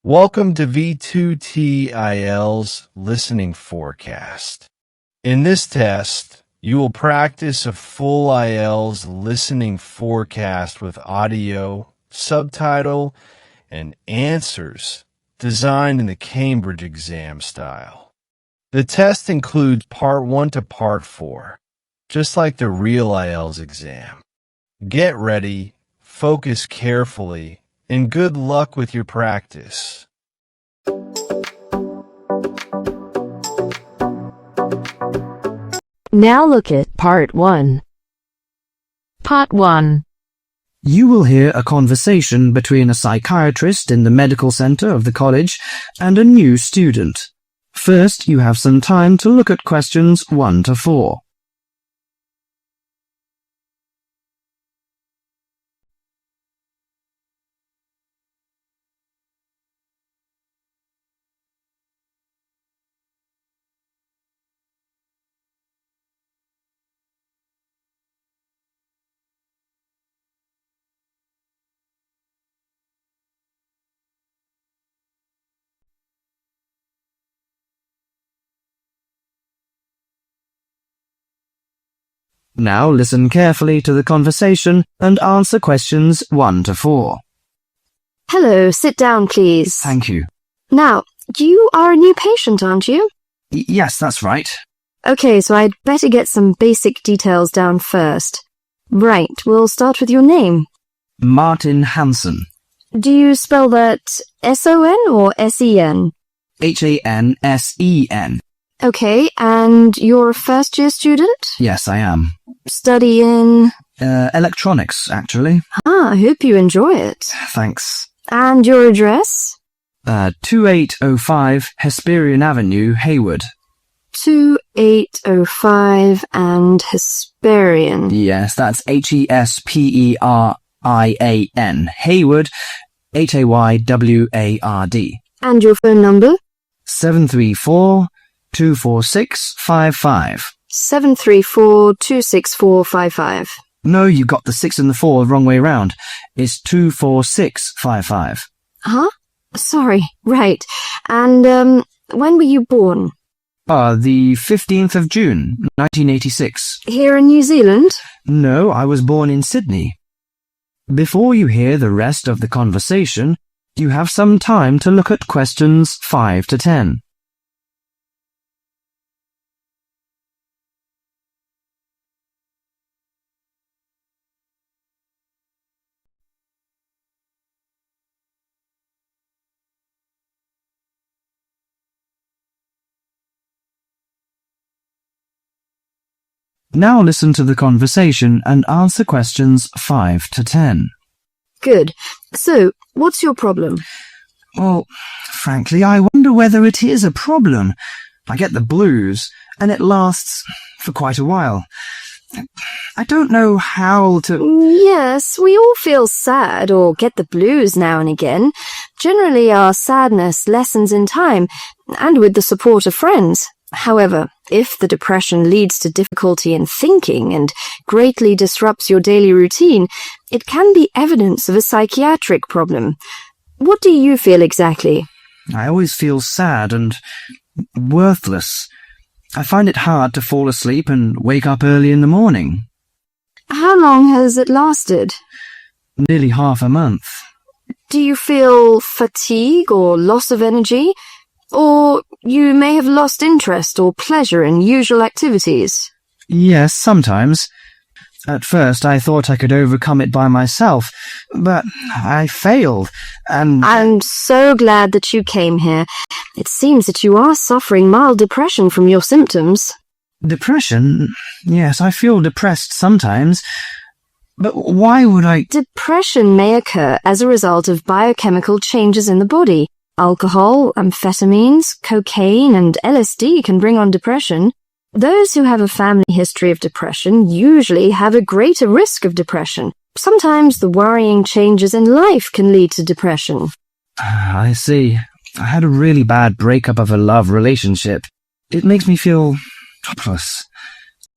Welcome to V2T IELTS Listening Forecast. In this test, you will practice a full IELTS listening forecast with audio, subtitle, and answers designed in the Cambridge exam style. The test includes Part 1 to Part 4, just like the real IELTS exam. Get ready, focus carefully, and good luck with your practice. Now look at Part 1. Part 1. You will hear a conversation between a psychiatrist in the medical center of the college and a new student. First, you have some time to look at questions 1 to 4. Now listen carefully to the conversation and answer questions 1 to 4. Hello, sit down, please. Thank you. Now, you are a new patient, aren't you? Yes, that's right. Okay, so I'd better get some basic details down first. Right, we'll start with your name. Martin Hansen. Do you spell that S-O-N or S-E-N? Hansen. Okay, and you're a first-year student? Yes, I am. Study in? Electronics, actually. I hope you enjoy it. Thanks. And your address? 2805 Hesperian Avenue, Hayward. 2805 and Hesperian. Yes, that's Hesperian. Hayward, Hayward. And your phone number? 734-246-55. 734-264-55. No, you got the 6 and the 4 the wrong way round. It's 246-55. Huh? Sorry, right. And, when were you born? The 15th of June, 1986. Here in New Zealand? No, I was born in Sydney. Before you hear the rest of the conversation, you have some time to look at questions 5 to 10. Now listen to the conversation and answer questions 5 to 10. Good. So, what's your problem? Well, frankly, I wonder whether it is a problem. I get the blues, and it lasts for quite a while. I don't know how to... Yes, we all feel sad or get the blues now and again. Generally, our sadness lessens in time, and with the support of friends. However, if the depression leads to difficulty in thinking and greatly disrupts your daily routine, it can be evidence of a psychiatric problem. What do you feel exactly? I always feel sad and worthless. I find it hard to fall asleep and wake up early in the morning. How long has it lasted? Nearly half a month. Do you feel fatigue or loss of energy? Or you may have lost interest or pleasure in usual activities? Yes, sometimes. At first I thought I could overcome it by myself, but I failed, and... I'm so glad that you came here. It seems that you are suffering mild depression from your symptoms. Depression? Yes, I feel depressed sometimes. But why would I... Depression may occur as a result of biochemical changes in the body. Alcohol, amphetamines, cocaine, and LSD can bring on depression. Those who have a family history of depression usually have a greater risk of depression. Sometimes the worrying changes in life can lead to depression. I see. I had a really bad breakup of a love relationship. It makes me feel hopeless.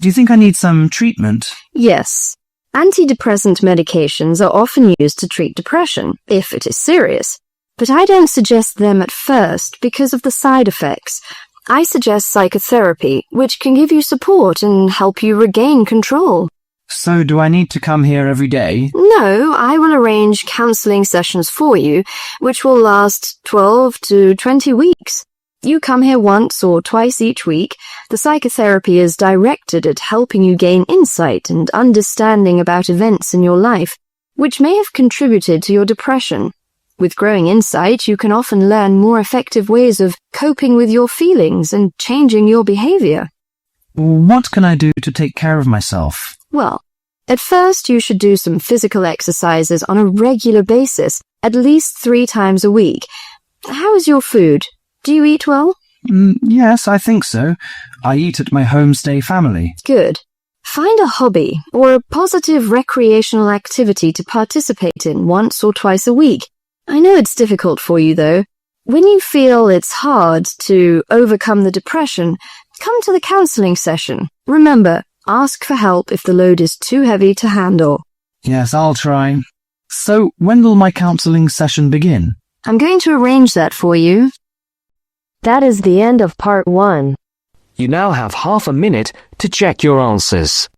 Do you think I need some treatment? Yes. Antidepressant medications are often used to treat depression, if it is serious. but I don't suggest them at first because of the side effects. I suggest psychotherapy, which can give you support and help you regain control. So do I need to come here every day? No, I will arrange counselling sessions for you, which will last 12 to 20 weeks. You come here once or twice each week. The psychotherapy is directed at helping you gain insight and understanding about events in your life, which may have contributed to your depression. With growing insight, you can often learn more effective ways of coping with your feelings and changing your behavior. What can I do to take care of myself? Well, at first you should do some physical exercises on a regular basis, at least 3 times a week. How is your food? Do you eat well? Yes, I think so. I eat at my homestay family. Good. Find a hobby or a positive recreational activity to participate in once or twice a week. I know it's difficult for you, though. When you feel it's hard to overcome the depression, come to the counselling session. Remember, ask for help if the load is too heavy to handle. Yes, I'll try. So, when will my counselling session begin? I'm going to arrange that for you. That is the end of part 1. You now have half a minute to check your answers.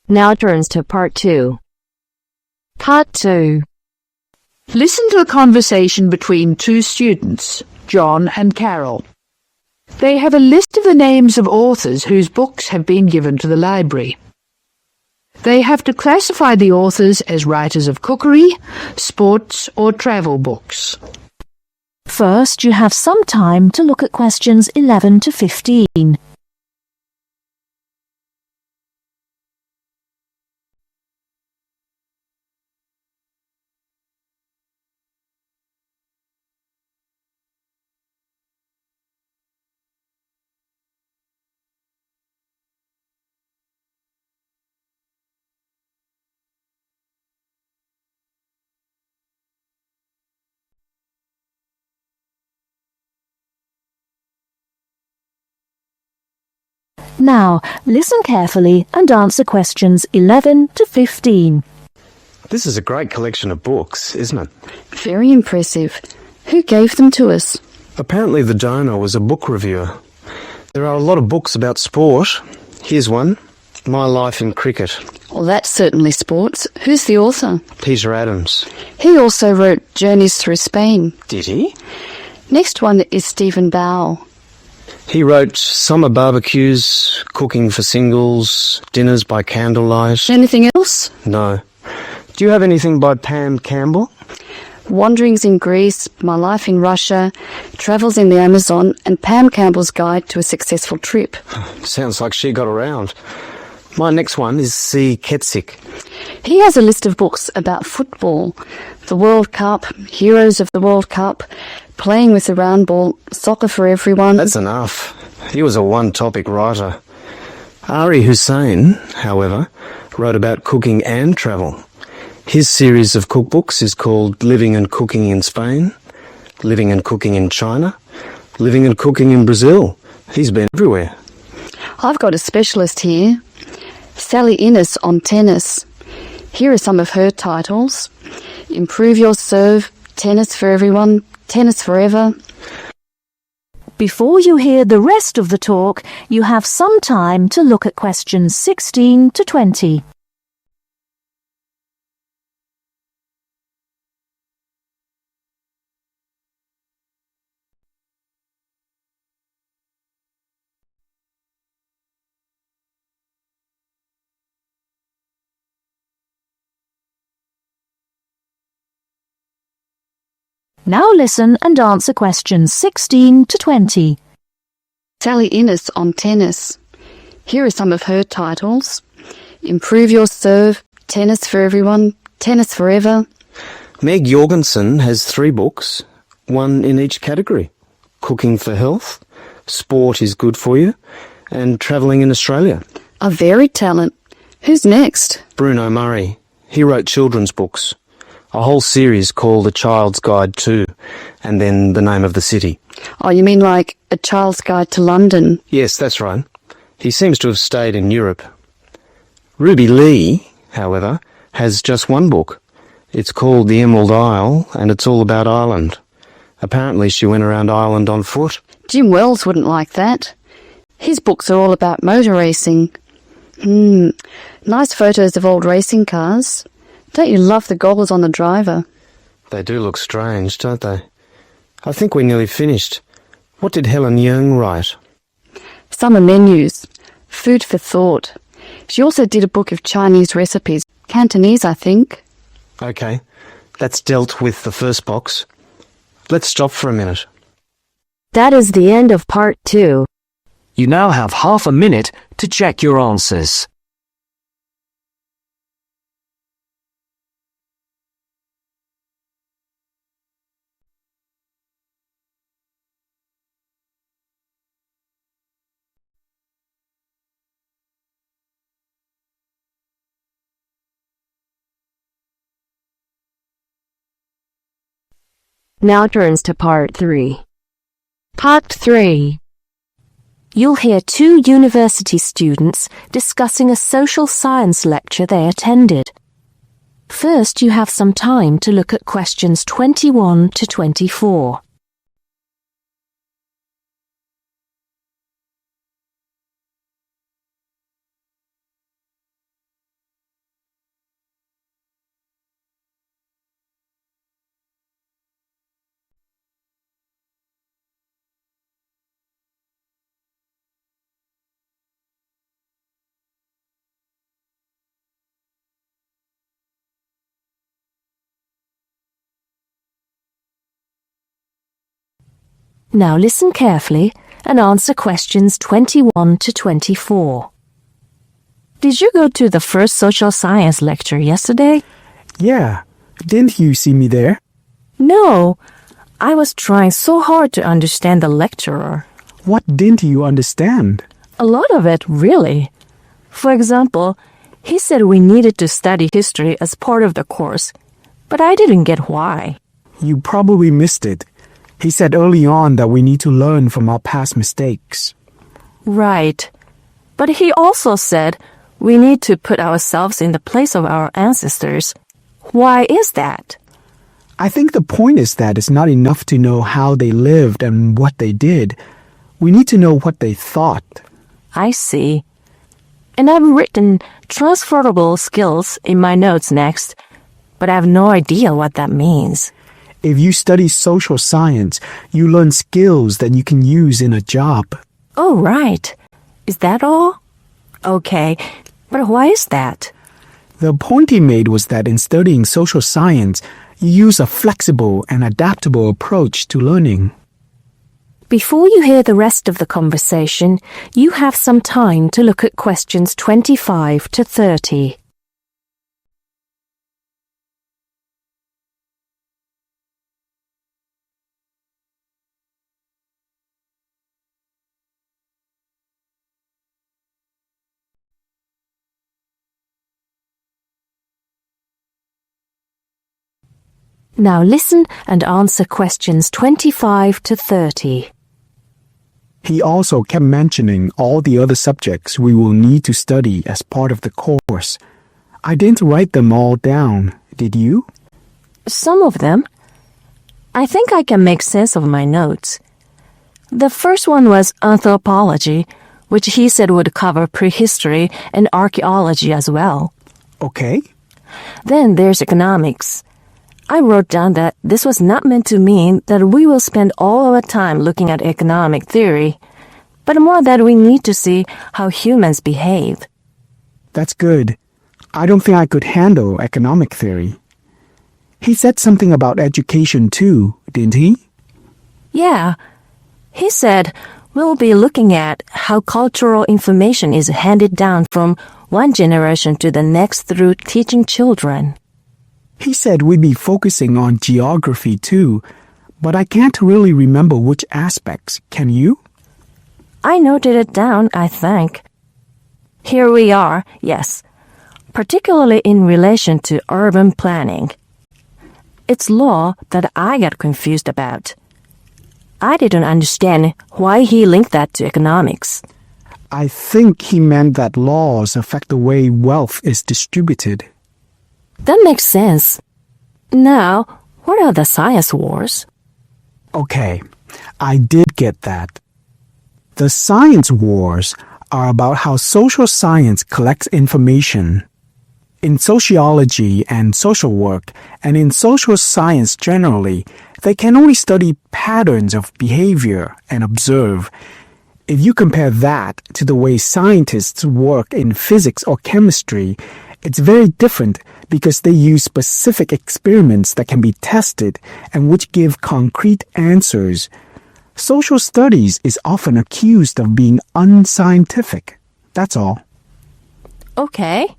Now turns to part 2. Part 2. Listen to a conversation between 2 students, John and Carol. They have a list of the names of authors whose books have been given to the library. They have to classify the authors as writers of cookery, sports, or travel books. First, you have some time to look at questions 11 to 15. Now, listen carefully and answer questions 11 to 15. This is a great collection of books, isn't it? Very impressive. Who gave them to us? Apparently the donor was a book reviewer. There are a lot of books about sport. Here's one, My Life in Cricket. Well, that's certainly sports. Who's the author? Peter Adams. He also wrote Journeys Through Spain. Did he? Next one is Stephen Bow. He wrote Summer Barbecues, Cooking for Singles, Dinners by Candlelight. Anything else? No. Do you have anything by Pam Campbell? Wanderings in Greece, My Life in Russia, Travels in the Amazon, and Pam Campbell's Guide to a Successful Trip. Sounds like she got around. My next one is C. Ketzik. He has a list of books about football, the World Cup, Heroes of the World Cup, Playing with the Round Ball, Soccer for Everyone. That's enough. He was a one-topic writer. Ari Hussein, however, wrote about cooking and travel. His series of cookbooks is called Living and Cooking in Spain, Living and Cooking in China, Living and Cooking in Brazil. He's been everywhere. I've got a specialist here, Sally Innes on tennis. Here are some of her titles. Improve Your Serve, Tennis for Everyone, Tennis Forever. Before you hear the rest of the talk, you have some time to look at questions 16 to 20. Now listen and answer questions 16 to 20. Sally Innes on tennis. Here are some of her titles. Improve Your Serve, Tennis for Everyone, Tennis Forever. Meg Jorgensen has 3 books, one in each category. Cooking for Health, Sport is Good for You, and Travelling in Australia. A varied talent. Who's next? Bruno Murray. He wrote children's books, a whole series called A Child's Guide to, and then the name of the city. Oh, you mean like A Child's Guide to London? Yes, that's right. He seems to have stayed in Europe. Ruby Lee, however, has just one book. It's called The Emerald Isle, and it's all about Ireland. Apparently she went around Ireland on foot. Jim Wells wouldn't like that. His books are all about motor racing. Nice photos of old racing cars. Don't you love the goggles on the driver? They do look strange, don't they? I think we're nearly finished. What did Helen Young write? Summer menus. Food for thought. She also did a book of Chinese recipes. Cantonese, I think. Okay, that's dealt with the first box. Let's stop for a minute. That is the end of part 2. You now have half a minute to check your answers. Now turns to part 3. Part 3. You'll hear 2 university students discussing a social science lecture they attended. First, you have some time to look at questions 21 to 24. Now listen carefully and answer questions 21 to 24. Did you go to the first social science lecture yesterday? Yeah. Didn't you see me there? No. I was trying so hard to understand the lecturer. What didn't you understand? A lot of it, really. For example, he said we needed to study history as part of the course, but I didn't get why. You probably missed it. He said early on that we need to learn from our past mistakes. Right. But he also said we need to put ourselves in the place of our ancestors. Why is that? I think the point is that it's not enough to know how they lived and what they did. We need to know what they thought. I see. And I've written transferable skills in my notes next, but I have no idea what that means. If you study social science, you learn skills that you can use in a job. Oh, right. Is that all? Okay, but why is that? The point he made was that in studying social science, you use a flexible and adaptable approach to learning. Before you hear the rest of the conversation, you have some time to look at questions 25 to 30. Now listen and answer questions 25 to 30. He also kept mentioning all the other subjects we will need to study as part of the course. I didn't write them all down, did you? Some of them. I think I can make sense of my notes. The first one was anthropology, which he said would cover prehistory and archaeology as well. Okay. Then there's economics. I wrote down that this was not meant to mean that we will spend all our time looking at economic theory, but more that we need to see how humans behave. That's good. I don't think I could handle economic theory. He said something about education too, didn't he? Yeah. He said we'll be looking at how cultural information is handed down from one generation to the next through teaching children. He said we'd be focusing on geography too, but I can't really remember which aspects. Can you? I noted it down, I think. Here we are, yes. particularly in relation to urban planning. It's law that I got confused about. I didn't understand why he linked that to economics. I think he meant that laws affect the way wealth is distributed. That makes sense. Now, what are the science wars? Okay, I did get that. The science wars are about how social science collects information. In sociology and social work, and in social science generally, they can only study patterns of behavior and observe. If you compare that to the way scientists work in physics or chemistry, it's very different because they use specific experiments that can be tested and which give concrete answers. Social studies is often accused of being unscientific. That's all. Okay.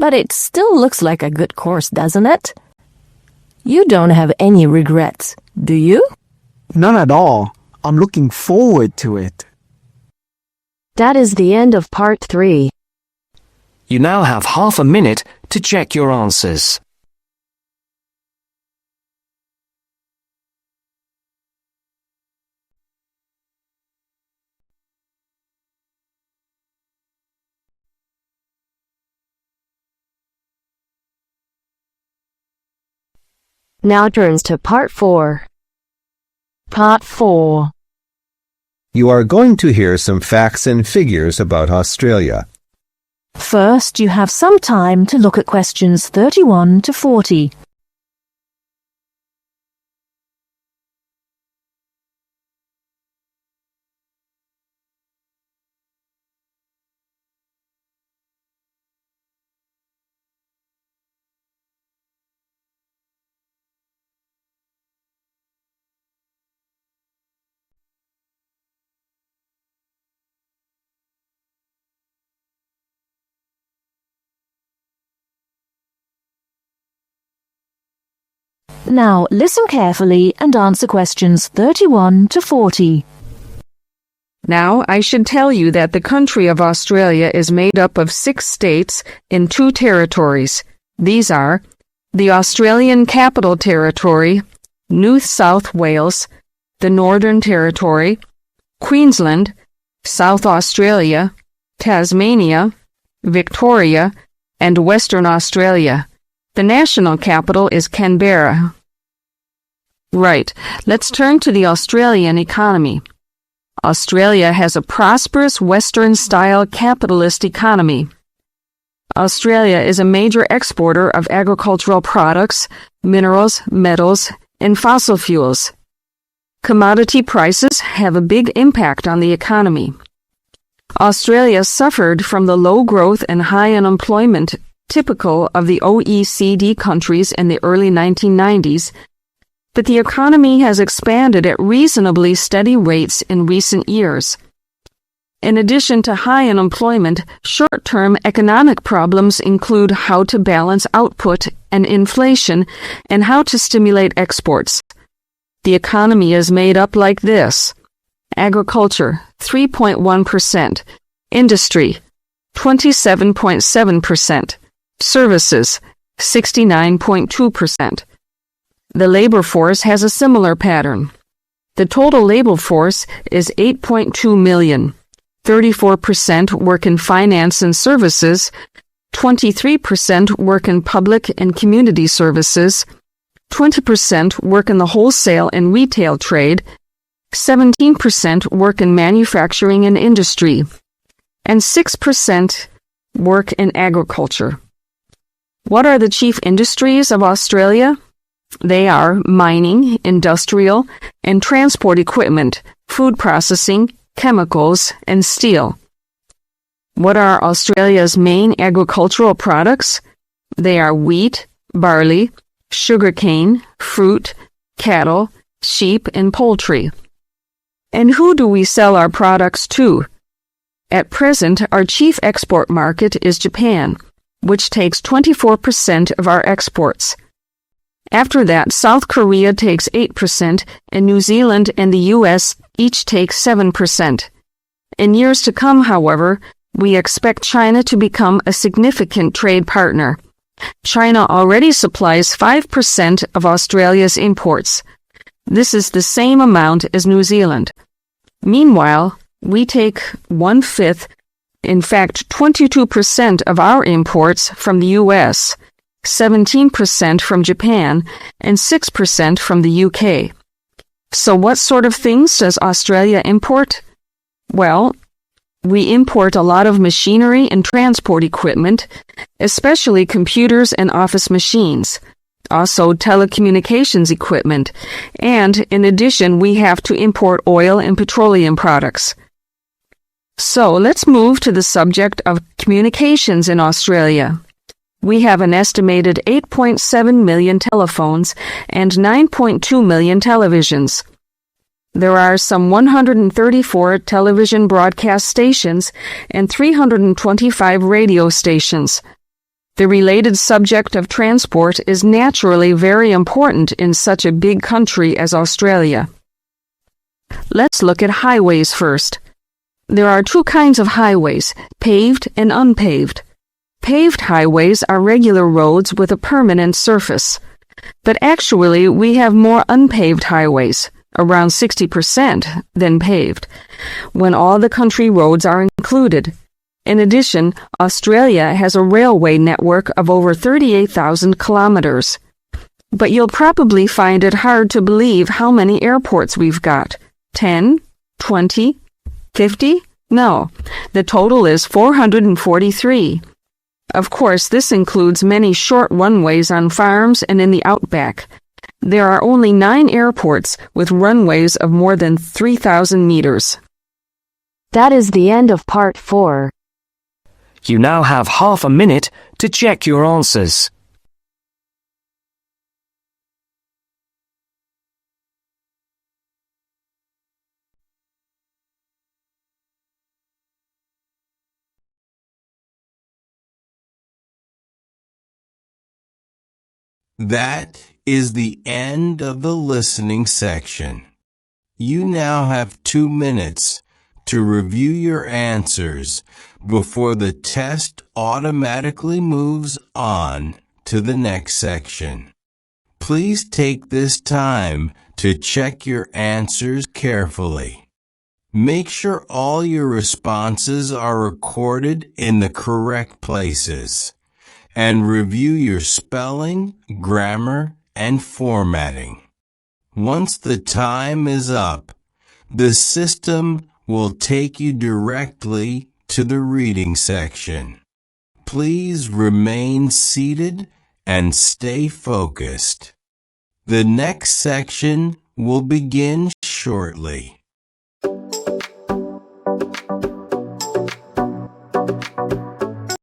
But it still looks like a good course, doesn't it? You don't have any regrets, do you? None at all. I'm looking forward to it. That is the end of part 3. You now have half a minute to check your answers. Now turns to part 4. Part 4. You are going to hear some facts and figures about Australia. First, you have some time to look at questions 31 to 40. Now listen carefully and answer questions 31 to 40. Now, I should tell you that the country of Australia is made up of 6 states and 2 territories. These are the Australian Capital Territory, New South Wales, the Northern Territory, Queensland, South Australia, Tasmania, Victoria, and Western Australia. The national capital is Canberra. Right, let's turn to the Australian economy. Australia has a prosperous Western-style capitalist economy. Australia is a major exporter of agricultural products, minerals, metals, and fossil fuels. Commodity prices have a big impact on the economy. Australia suffered from the low growth and high unemployment typical of the OECD countries in the early 1990s, but the economy has expanded at reasonably steady rates in recent years. In addition to high unemployment, short-term economic problems include how to balance output and inflation and how to stimulate exports. The economy is made up like this: agriculture, 3.1%, industry, 27.7%, services, 69.2%. The labor force has a similar pattern. The total labor force is 8.2 million. 34% work in finance and services, 23% work in public and community services, 20% work in the wholesale and retail trade, 17% work in manufacturing and industry, and 6% work in agriculture. What are the chief industries of Australia? They are mining, industrial, and transport equipment, food processing, chemicals, and steel. What are Australia's main agricultural products? They are wheat, barley, sugarcane, fruit, cattle, sheep, and poultry. And who do we sell our products to? At present, our chief export market is Japan, which takes 24% of our exports. After that, South Korea takes 8%, and New Zealand and the U.S. each take 7%. In years to come, however, we expect China to become a significant trade partner. China already supplies 5% of Australia's imports. This is the same amount as New Zealand. Meanwhile, we take 1/5, in fact 22% of our imports from the US, 17% from Japan, and 6% from the UK. So what sort of things does Australia import? Well, we import a lot of machinery and transport equipment, especially computers and office machines, also telecommunications equipment, and in addition we have to import oil and petroleum products. So let's move to the subject of communications in Australia. We have an estimated 8.7 million telephones and 9.2 million televisions. There are some 134 television broadcast stations and 325 radio stations. The related subject of transport is naturally very important in such a big country as Australia. Let's look at highways first. There are two kinds of highways, paved and unpaved. Paved highways are regular roads with a permanent surface. But actually, we have more unpaved highways, around 60%, than paved, when all the country roads are included. In addition, Australia has a railway network of over 38,000 kilometers. But you'll probably find it hard to believe how many airports we've got. 10? 20? 50? No, the total is 443. Of course, this includes many short runways on farms and in the outback. There are only 9 airports with runways of more than 3,000 meters. That is the end of part 4. You now have half a minute to check your answers. That is the end of the listening section. You now have 2 minutes to review your answers before the test automatically moves on to the next section. Please take this time to check your answers carefully. Make sure all your responses are recorded in the correct places, and review your spelling, grammar, and formatting. Once the time is up, the system will take you directly to the reading section. Please remain seated and stay focused. The next section will begin shortly.